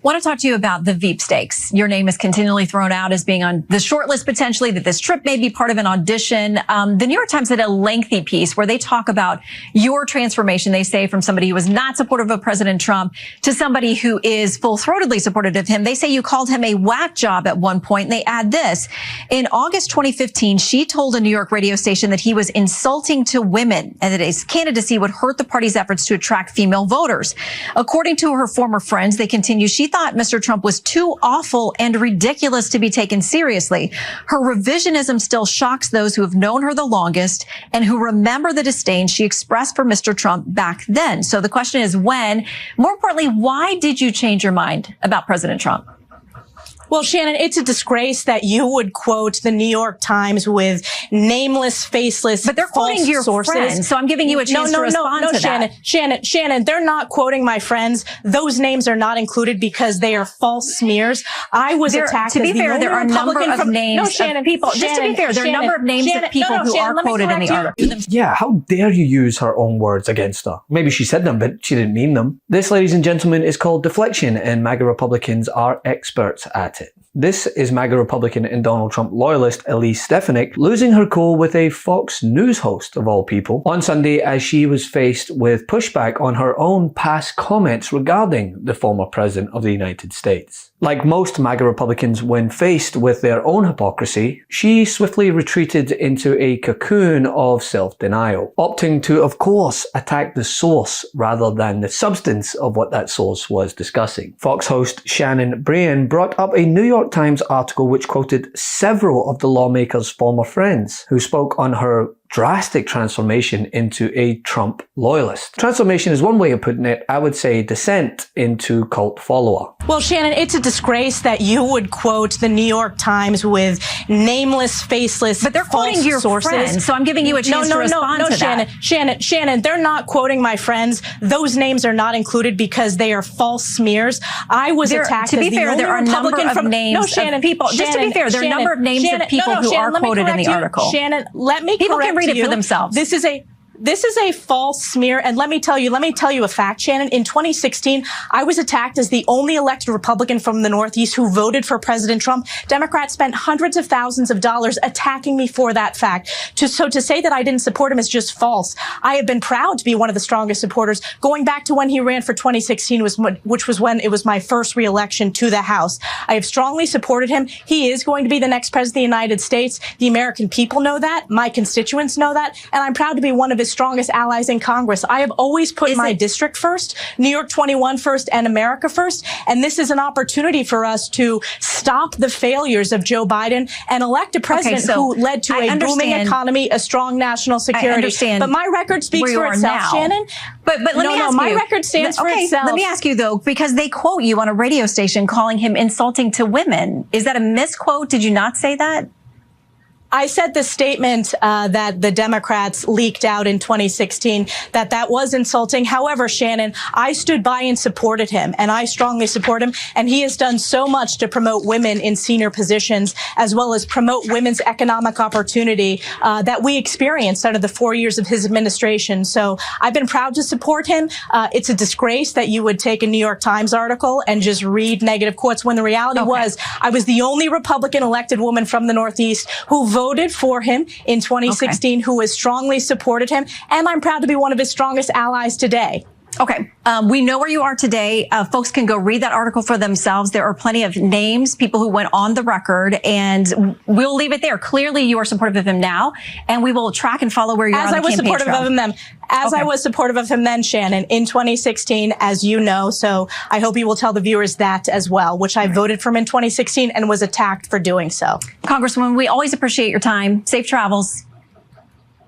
Want to talk to you about the Veep stakes. Your name is continually thrown out as being on the short list potentially, that this trip may be part of an audition. The New York Times had a lengthy piece where they talk about your transformation, they say, from somebody who was not supportive of President Trump to somebody who is full-throatedly supportive of him. They say you called him a whack job at one point, and they add this. In August 2015, she told a New York radio station that he was insulting to women and that his candidacy would hurt the party's efforts to attract female voters. According to her former friends, they continue, she thought Mr. Trump was too awful and ridiculous to be taken seriously. Her revisionism still shocks those who have known her the longest and who remember the disdain she expressed for Mr. Trump back then. So the question is when, more importantly, why did you change your mind about President Trump? Well, Shannon, it's a disgrace that you would quote the New York Times with nameless, faceless, but they're quoting your sources. Friends, so I'm giving you a chance to respond to Shannon, that. Shannon, they're not quoting my friends. Those names are not included because they are false smears. I was attacked. To be fair, there are a number of names of people. Just to be fair, there are a number of names of people who are quoted in the article. Yeah, how dare you use her own words against her? Maybe she said them, but she didn't mean them. This, ladies and gentlemen, is called deflection, and MAGA Republicans are experts at it. This is MAGA Republican and Donald Trump loyalist Elise Stefanik losing her cool with a Fox News host, of all people, on Sunday as she was faced with pushback on her own past comments regarding the former president of the United States. Like most MAGA Republicans, when faced with their own hypocrisy, she swiftly retreated into a cocoon of self-denial, opting to, of course, attack the source rather than the substance of what that source was discussing. Fox host Shannon Brean brought up a New York Times article which quoted several of the lawmaker's former friends who spoke on her drastic transformation into a Trump loyalist. Transformation is one way of putting it. I would say descent into cult follower. Well, Shannon, it's a disgrace that you would quote the New York Times with nameless, faceless, but they're quoting your sources. Friends, so I'm giving you a chance to respond to that. Shannon, they're not quoting my friends. Those names are not included because they are false smears. I was attacked. To be fair, there are a number of names of people. Just to be fair, there are a number of names of people who are quoted in the article. Shannon, let me correct read it for themselves. This is a false smear. And let me tell you a fact, Shannon. In 2016, I was attacked as the only elected Republican from the Northeast who voted for President Trump. Democrats spent hundreds of thousands of dollars attacking me for that fact. So to say that I didn't support him is just false. I have been proud to be one of the strongest supporters going back to when he ran for 2016, which was when it was my first reelection to the House. I have strongly supported him. He is going to be the next president of the United States. The American people know that. My constituents know that. And I'm proud to be one of his strongest allies in Congress. I have always put my district first, New York 21 first, and America first. And this is an opportunity for us to stop the failures of Joe Biden and elect a president who led to a booming economy, a strong national security. But my record speaks for itself, Shannon. But let me ask you. My record stands for itself. Let me ask you, though, because they quote you on a radio station calling him insulting to women. Is that a misquote? Did you not say that? I said the statement that the Democrats leaked out in 2016, that was insulting. However, Shannon, I stood by and supported him, and I strongly support him. And he has done so much to promote women in senior positions, as well as promote women's economic opportunity that we experienced out of the 4 years of his administration. So I've been proud to support him. It's a disgrace that you would take a New York Times article and just read negative quotes when the reality was I was the only Republican elected woman from the Northeast who voted for him in 2016, who has strongly supported him, and I'm proud to be one of his strongest allies today. Okay. We know where you are today. Folks can go read that article for themselves. There are plenty of names, people who went on the record, and we'll leave it there. Clearly, you are supportive of him now, and we will track and follow where you are on the campaign trail. I was supportive of him then, Shannon, in 2016, as you know. So I hope you will tell the viewers that as well, which I voted for him in 2016 and was attacked for doing so. Congresswoman, we always appreciate your time. Safe travels.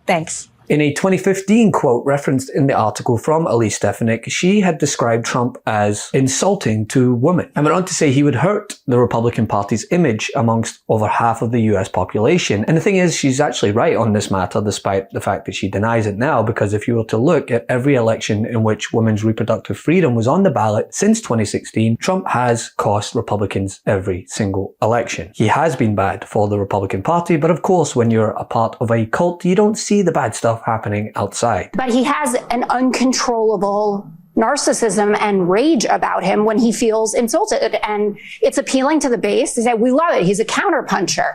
Thanks. In a 2015 quote referenced in the article from Elise Stefanik, she had described Trump as insulting to women and went on to say he would hurt the Republican Party's image amongst over half of the US population. And the thing is, she's actually right on this matter, despite the fact that she denies it now, because if you were to look at every election in which women's reproductive freedom was on the ballot since 2016, Trump has cost Republicans every single election. He has been bad for the Republican Party, but of course, when you're a part of a cult, you don't see the bad stuff happening outside. But he has an uncontrollable narcissism and rage about him when he feels insulted. And it's appealing to the base to say, we love it. He's a counterpuncher.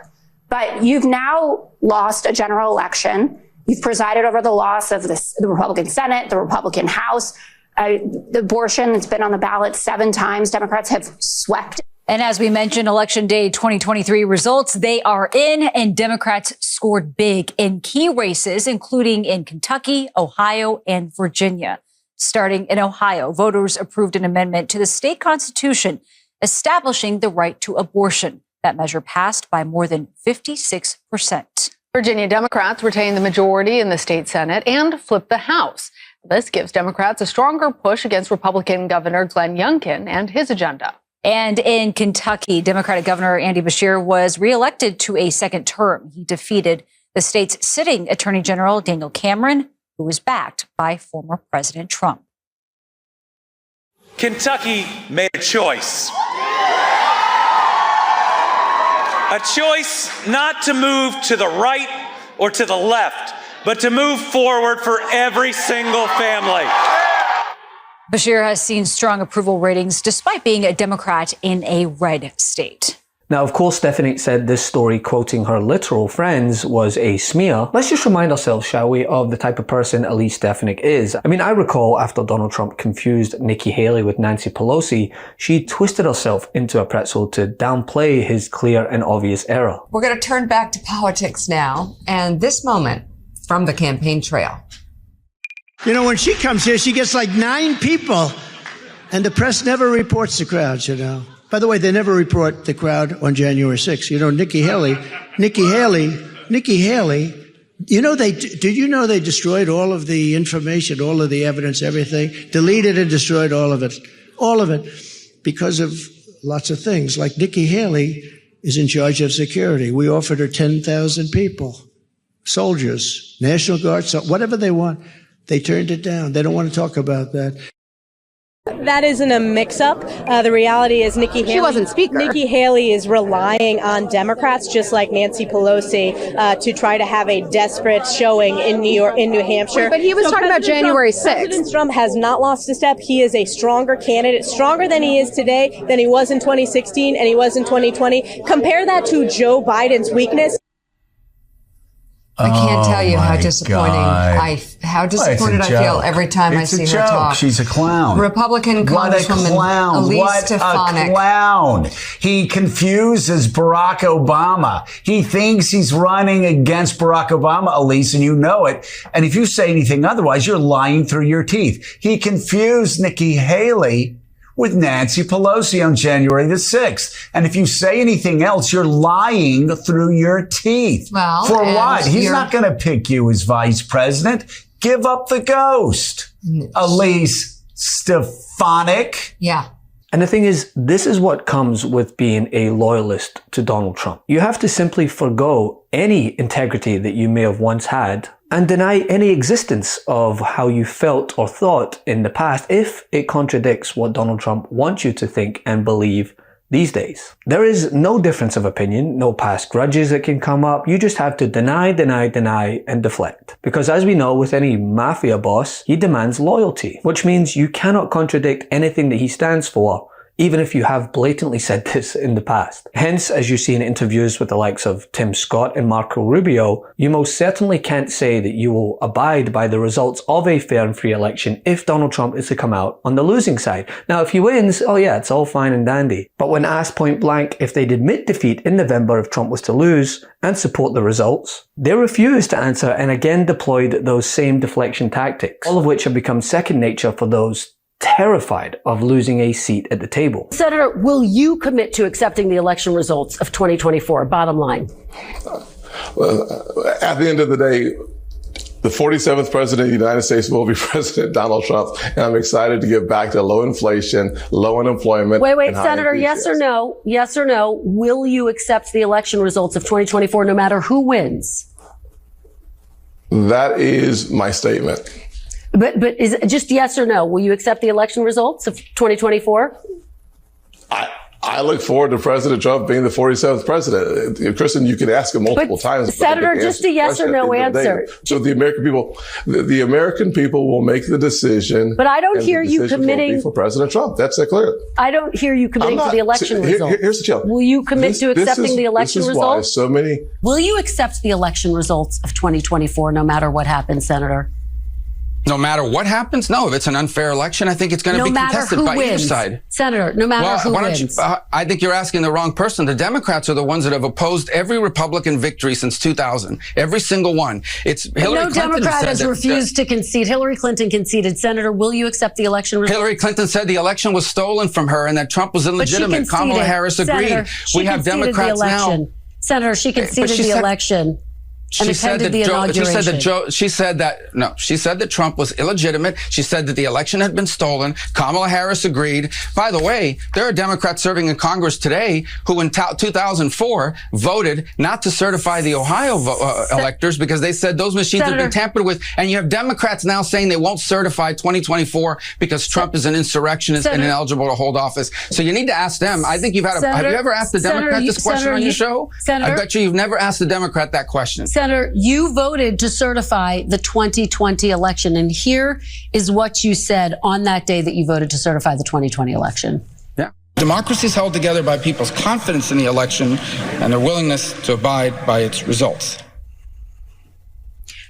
But you've now lost a general election. You've presided over the loss of the Republican Senate, the Republican House. The abortion, it's been on the ballot 7 times. Democrats have swept. And as we mentioned, Election Day 2023 results, they are in, and Democrats scored big in key races, including in Kentucky, Ohio, and Virginia. Starting in Ohio, voters approved an amendment to the state constitution establishing the right to abortion. That measure passed by more than 56%. Virginia Democrats retain the majority in the state Senate and flip the House. This gives Democrats a stronger push against Republican Governor Glenn Youngkin and his agenda. And in Kentucky, Democratic Governor Andy Beshear was reelected to a second term. He defeated the state's sitting Attorney General Daniel Cameron, who was backed by former President Trump. Kentucky made a choice. A choice not to move to the right or to the left, but to move forward for every single family. Beshear has seen strong approval ratings despite being a Democrat in a red state. Now, of course, Stefanik said this story, quoting her literal friends, was a smear. Let's just remind ourselves, shall we, of the type of person Elise Stefanik is. I mean, I recall after Donald Trump confused Nikki Haley with Nancy Pelosi, she twisted herself into a pretzel to downplay his clear and obvious error. We're going to turn back to politics now, and this moment from the campaign trail. You know, when she comes here, she gets like 9 people, and the press never reports the crowds, you know. By the way, they never report the crowd on January 6th. You know, Nikki Haley, you know, did you know they destroyed all of the information, all of the evidence, everything, deleted and destroyed all of it, because of lots of things. Like Nikki Haley is in charge of security. We offered her 10,000 people, soldiers, National Guard, so whatever they want. They turned it down. They don't want to talk about that. That isn't a mix-up. The reality is Nikki Haley. She wasn't speaker. Nikki Haley is relying on Democrats, just like Nancy Pelosi, to try to have a desperate showing in New Hampshire. Wait, but he was talking about January 6th. President Trump has not lost a step. He is a stronger candidate, stronger than he is today, than he was in 2016 and he was in 2020. Compare that to Joe Biden's weakness. I can't tell you how disappointed I feel every time I see her talk. She's a clown. Republican Congresswoman Elise Stefanik. What a clown. He confuses Barack Obama. He thinks he's running against Barack Obama, Elise, and you know it. And if you say anything otherwise, you're lying through your teeth. He confused Nikki Haley with Nancy Pelosi on January the 6th. And if you say anything else, you're lying through your teeth. Well, for what? He's not going to pick you as vice president. Give up the ghost. Elise Stefanik. Yeah. And the thing is, this is what comes with being a loyalist to Donald Trump. You have to simply forgo any integrity that you may have once had and deny any existence of how you felt or thought in the past if it contradicts what Donald Trump wants you to think and believe these days. There is no difference of opinion, no past grudges that can come up. You just have to deny, and deflect. Because as we know, with any mafia boss, he demands loyalty, which means you cannot contradict anything that he stands for, even if you have blatantly said this in the past. Hence, as you see in interviews with the likes of Tim Scott and Marco Rubio, you most certainly can't say that you will abide by the results of a fair and free election if Donald Trump is to come out on the losing side. Now, if he wins, oh yeah, it's all fine and dandy. But when asked point blank if they'd admit defeat in November if Trump was to lose and support the results, they refused to answer and again deployed those same deflection tactics, all of which have become second nature for those terrified of losing a seat at the table. Senator, will you commit to accepting the election results of 2024? Bottom line. Well, at the end of the day, the 47th president of the United States will be President Donald Trump, and I'm excited to get back to low inflation, low unemployment. Wait, Senator, yes or no? Yes or no? Will you accept the election results of 2024 no matter who wins? That is my statement. But is it just yes or no? Will you accept the election results of 2024? I I look forward to President Trump being the 47th president. Kristen, you could ask him multiple times. Senator, just a yes or no answer. So the American people will make the decision. But I don't hear you committing for President Trump. That's clear. I don't hear you committing to the election results. Here's the challenge. Will you commit to accepting the election results? Will you accept the election results of 2024, no matter what happens, Senator? No matter what happens? No, if it's an unfair election, I think it's going to be contested by either side. Senator, no matter who wins. I think you're asking the wrong person. The Democrats are the ones that have opposed every Republican victory since 2000. Every single one. It's Hillary Clinton. No Democrat has refused to concede. Hillary Clinton conceded. Senator, will you accept the election results? Hillary Clinton said the election was stolen from her and that Trump was illegitimate. Kamala Harris agreed. Senator, we have Democrats now. Senator, she conceded the election. She said that Trump was illegitimate. She said that the election had been stolen. Kamala Harris agreed. By the way, there are Democrats serving in Congress today who in 2004 voted not to certify the Ohio electors because they said those machines had been tampered with. And you have Democrats now saying they won't certify 2024 because Trump is an insurrectionist and ineligible to hold office. So you need to ask them. I think have you ever asked a Democrat this question on your show? I bet you've never asked a Democrat that question. Senator, you voted to certify the 2020 election, and here is what you said on that day that you voted to certify the 2020 election. Yeah. Democracy is held together by people's confidence in the election and their willingness to abide by its results.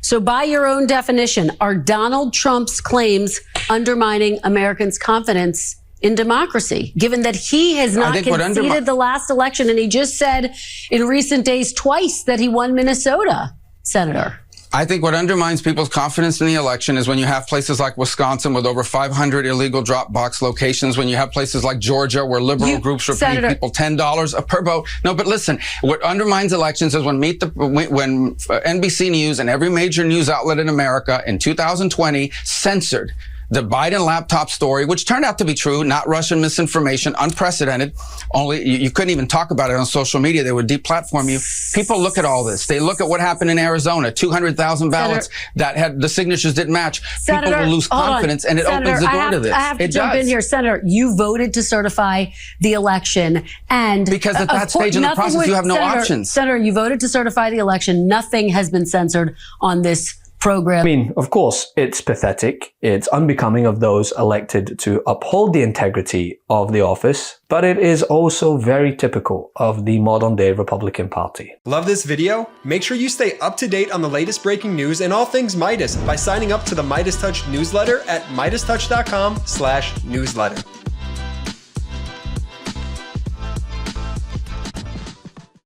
So by your own definition, are Donald Trump's claims undermining Americans' confidence in democracy, given that he has not conceded the last election, and he just said in recent days twice that he won Minnesota, Senator? I think what undermines people's confidence in the election is when you have places like Wisconsin with over 500 illegal drop box locations, when you have places like Georgia where liberal groups are paying people $10 per vote. No, but listen, what undermines elections is when NBC News and every major news outlet in America in 2020 censored the Biden laptop story, which turned out to be true, not Russian misinformation, unprecedented. Only you couldn't even talk about it on social media. They would deplatform you. People look at all this. They look at what happened in Arizona, 200,000 ballots that had the signatures didn't match. People will lose confidence, and it opens the door to this. I have to jump in here, Senator. You voted to certify the election, and because at that stage in the process, you have no options. Senator, you voted to certify the election. Nothing has been censored on this program. I mean, of course, it's pathetic. It's unbecoming of those elected to uphold the integrity of the office, but it is also very typical of the modern day Republican Party. Love this video? Make sure you stay up to date on the latest breaking news and all things Meidas by signing up to the MeidasTouch newsletter at MeidasTouch.com/newsletter.